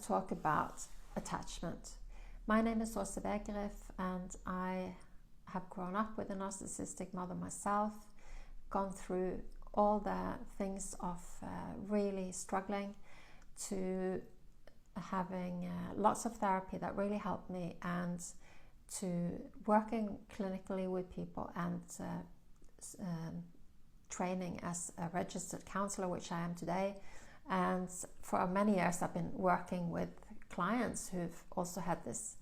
talk about attachment. My name is Åse Wegerif, and I have grown up with a narcissistic mother myself, gone through all the things of really struggling to having lots of therapy that really helped me, and to working clinically with people and training as a registered counselor, which I am today. And for many years I've been working with clients who've also had this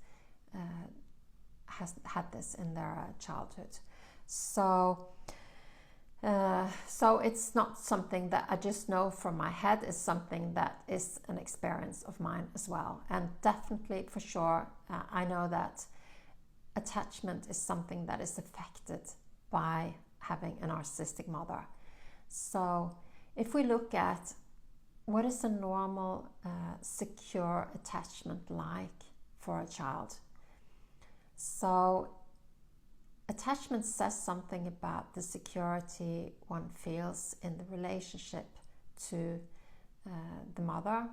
in their childhood. So it's not something that I just know from my head. It's something that is an experience of mine as well. And definitely, for sure, I know that attachment is something that is affected by having a narcissistic mother. So if we look at what is a normal, secure attachment like for a child? So attachment says something about the security one feels in the relationship to the mother.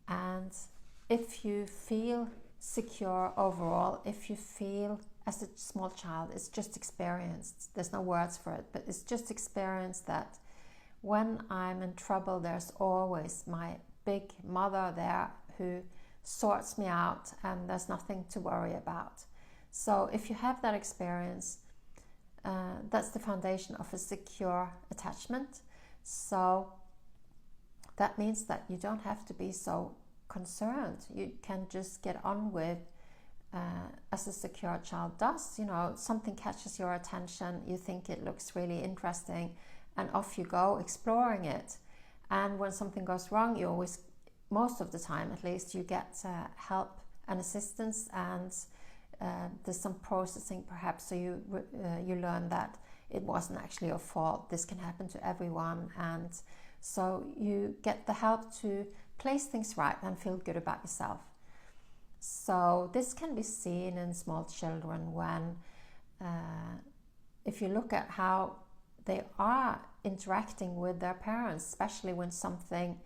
And if you feel secure overall, if you feel as a small child, it's just experienced, there's no words for it, but it's just experienced that when I'm in trouble, there's always my big mother there who sorts me out, and there's nothing to worry about. So if you have that experience, that's the foundation of a secure attachment. So that means that you don't have to be so concerned. You can just get on with, as a secure child does. You know, something catches your attention, you think it looks really interesting, and off you go exploring it. And when something goes wrong, you always, most of the time at least, you get help and assistance, and there's some processing perhaps, so you learn that it wasn't actually your fault. This can happen to everyone, and so you get the help to place things right and feel good about yourself. So this can be seen in small children when, if you look at how they are interacting with their parents, especially when something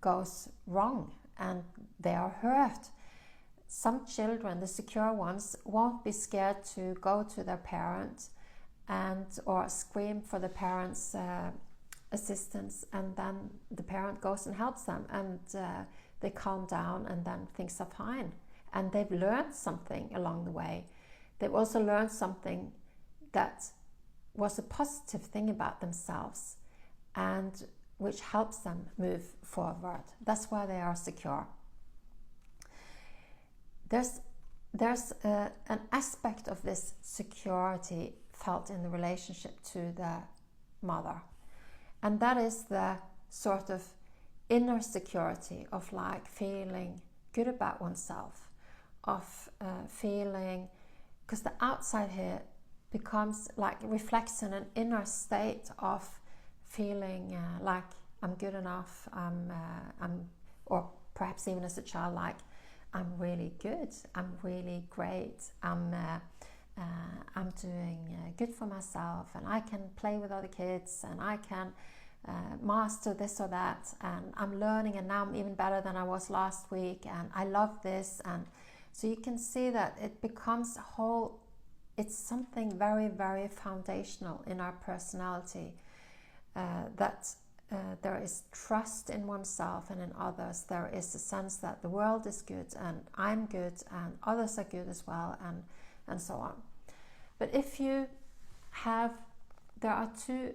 goes wrong and they are hurt. Some children, the secure ones, won't be scared to go to their parent or scream for the parent's assistance, and then the parent goes and helps them, and they calm down, and then things are fine. And they've learned something along the way. They've also learned something that was a positive thing about themselves, and which helps them move forward. That's why they are secure. There's an aspect of this security felt in the relationship to the mother, and that is the sort of inner security of like feeling good about oneself, of feeling, because the outside here becomes like, reflects in an inner state of feeling like I'm good enough, or perhaps even as a child, like I'm really good, I'm really great, I'm doing good for myself, and I can play with other kids, and I can master this or that, and I'm learning, and now I'm even better than I was last week, and I love this. And so you can see that it becomes it's something very, very foundational in our personality, that there is trust in oneself and in others. There is a sense that the world is good, and I'm good, and others are good as well, and so on. But if you have, there are two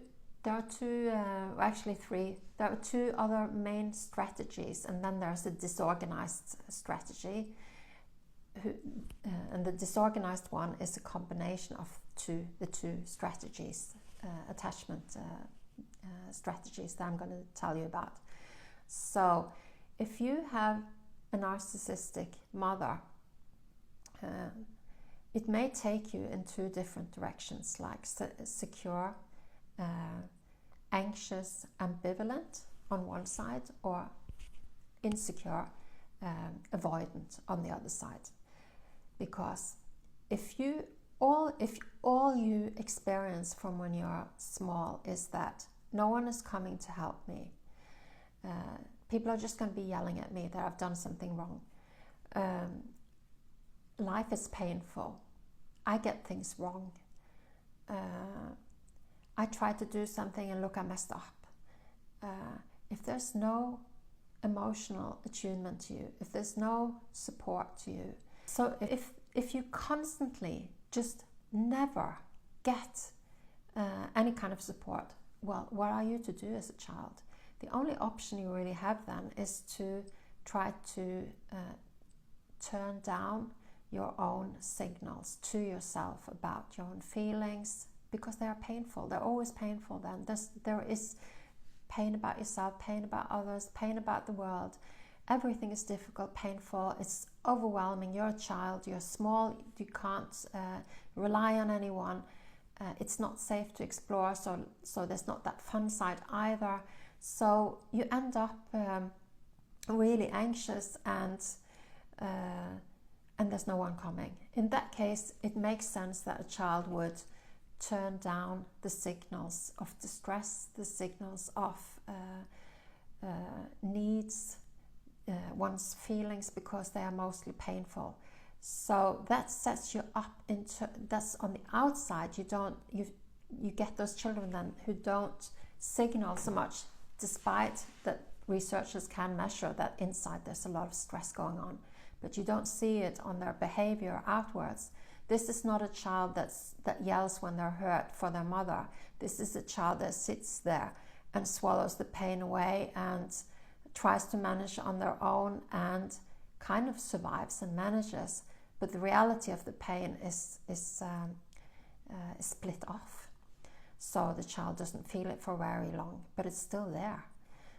other main strategies, and then there's a disorganized strategy. And the disorganized one is a combination of the two strategies, attachment strategies that I'm going to tell you about. So if you have a narcissistic mother, it may take you in two different directions, like secure, anxious-ambivalent on one side, or insecure, avoidant on the other side. Because if all you experience from when you're small is that no one is coming to help me, people are just going to be yelling at me that I've done something wrong. Life is painful. I get things wrong. I try to do something and look, I messed up. If there's no emotional attunement to you, if there's no support to you, so if you constantly just never get any kind of support, well, what are you to do as a child? The only option you really have then is to try to turn down your own signals to yourself about your own feelings, because they are painful. They're always painful then. There is pain about yourself, pain about others, pain about the world. Everything is difficult, painful, it's overwhelming. You're a child, you're small, you can't rely on anyone. It's not safe to explore, so there's not that fun side either. So you end up really anxious, and there's no one coming. In that case, it makes sense that a child would turn down the signals of distress, the signals of needs, one's feelings, because they are mostly painful. So that sets you up into, that's on the outside. You get those children then who don't signal so much, despite that researchers can measure that inside there's a lot of stress going on, but you don't see it on their behavior outwards. This is not a child that yells when they're hurt for their mother. This is a child that sits there and swallows the pain away and tries to manage on their own and kind of survives and manages. But the reality of the pain is split off. So the child doesn't feel it for very long, but it's still there.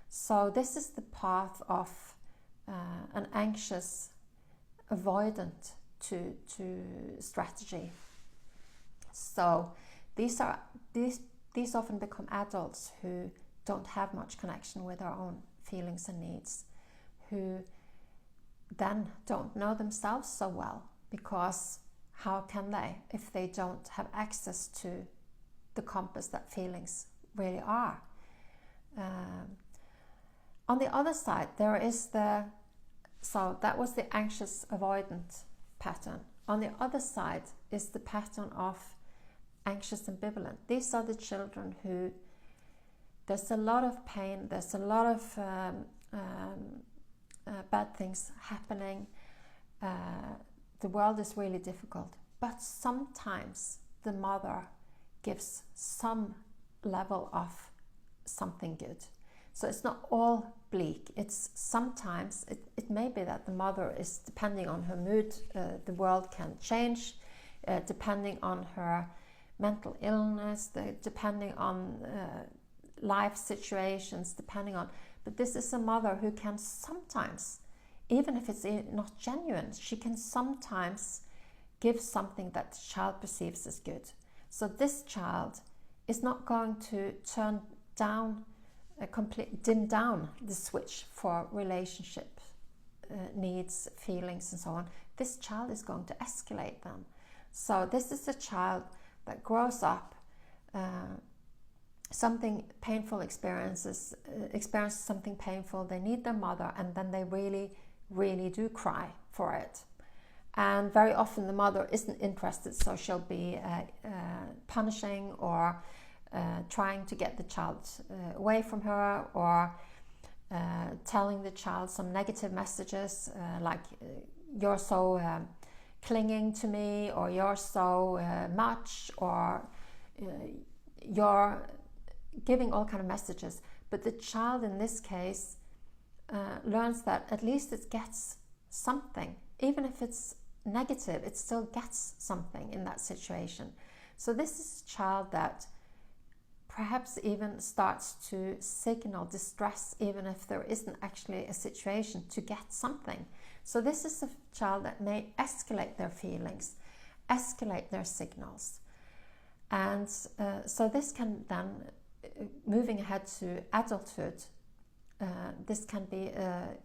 So this is the path of an anxious-avoidant to strategy. So these often become adults who don't have much connection with their own feelings and needs, who then don't know themselves so well, because how can they if they don't have access to the compass that feelings really are? On the other side, there is so that was the anxious-avoidant pattern. On the other side is the pattern of anxious-ambivalent. These are the children who, there's a lot of pain, there's a lot of bad things happening, the world is really difficult, but sometimes the mother gives some level of something good. So it's not all bleak. It's sometimes, it may be that the mother is, depending on her mood, the world can change, depending on her mental illness, depending on life situations, but this is a mother who can sometimes, even if it's not genuine, she can sometimes give something that the child perceives as good. So this child is not going to turn down, dim down the switch for relationship needs, feelings, and so on. This child is going to escalate them. So this is a child that grows up, something painful experiences something painful, they need their mother, and then they really, really do cry for it. And very often the mother isn't interested, so she'll be punishing or trying to get the child away from her, or telling the child some negative messages like you're so clinging to me, or you're so much, or you're giving all kind of messages. But the child in this case learns that at least it gets something, even if it's negative, it still gets something in that situation. So this is a child that perhaps even starts to signal distress, even if there isn't actually a situation, to get something. So this is a child that may escalate their feelings, escalate their signals. And so this can then, moving ahead to adulthood, this can be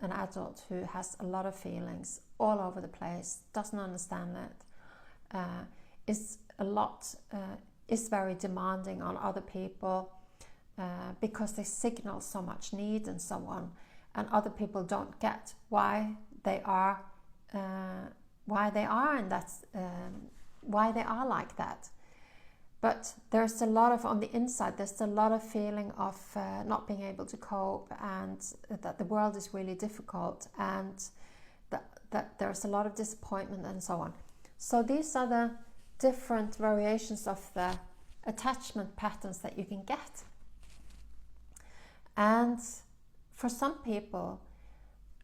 an adult who has a lot of feelings all over the place, doesn't understand it, is very demanding on other people because they signal so much need and so on. and other people don't get why they are and that's why they are like that. But there's a lot of, on the inside, there's a lot of feeling of not being able to cope, and that the world is really difficult, and that there's a lot of disappointment and so on. So these are the different variations of the attachment patterns that you can get. And for some people,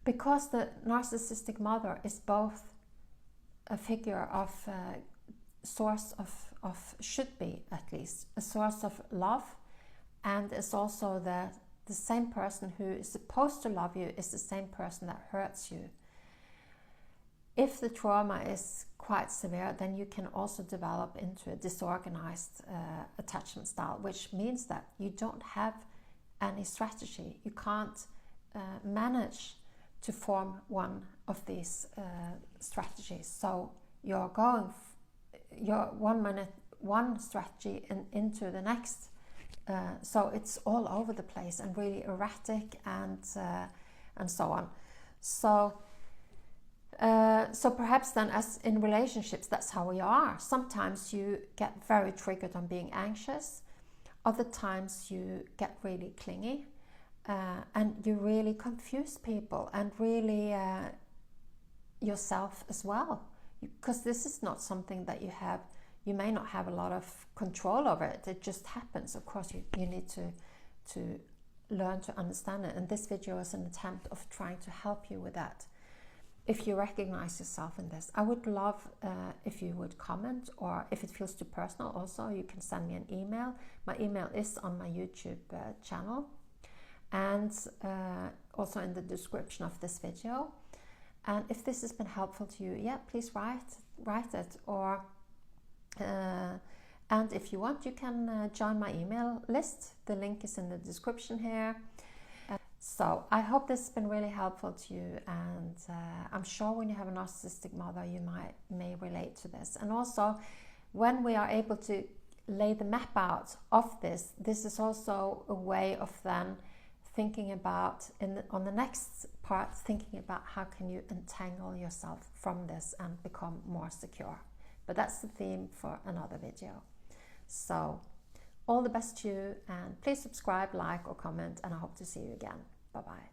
because the narcissistic mother is both a figure of source of should be at least a source of love, and is also the same person who is supposed to love you is the same person that hurts you. If the trauma is quite severe, then you can also develop into a disorganized attachment style, which means that you don't have any strategy. You can't manage to form one of these strategies. So you're going one strategy into the next. So it's all over the place and really erratic and so on. So perhaps then, as in relationships, that's how we are. Sometimes you get very triggered on being anxious. Other times you get really clingy, and you really confuse people and really yourself as well. Because this is not something that you may not have a lot of control over it. It just happens. Of course, you need to learn to understand it. And this video is an attempt of trying to help you with that. If you recognize yourself in this, I would love if you would comment, or if it feels too personal also, you can send me an email. My email is on my YouTube channel, and also in the description of this video. And if this has been helpful to you, yeah, please write it. Or and if you want, you can join my email list. The link is in the description here. So I hope this has been really helpful to you, and I'm sure when you have a narcissistic mother, you may relate to this. And also, when we are able to lay the map out of this is also a way of then thinking about, on the next part, thinking about how can you entangle yourself from this and become more secure. But that's the theme for another video. So all the best to you, and please subscribe, like, or comment, and I hope to see you again. Bye-bye.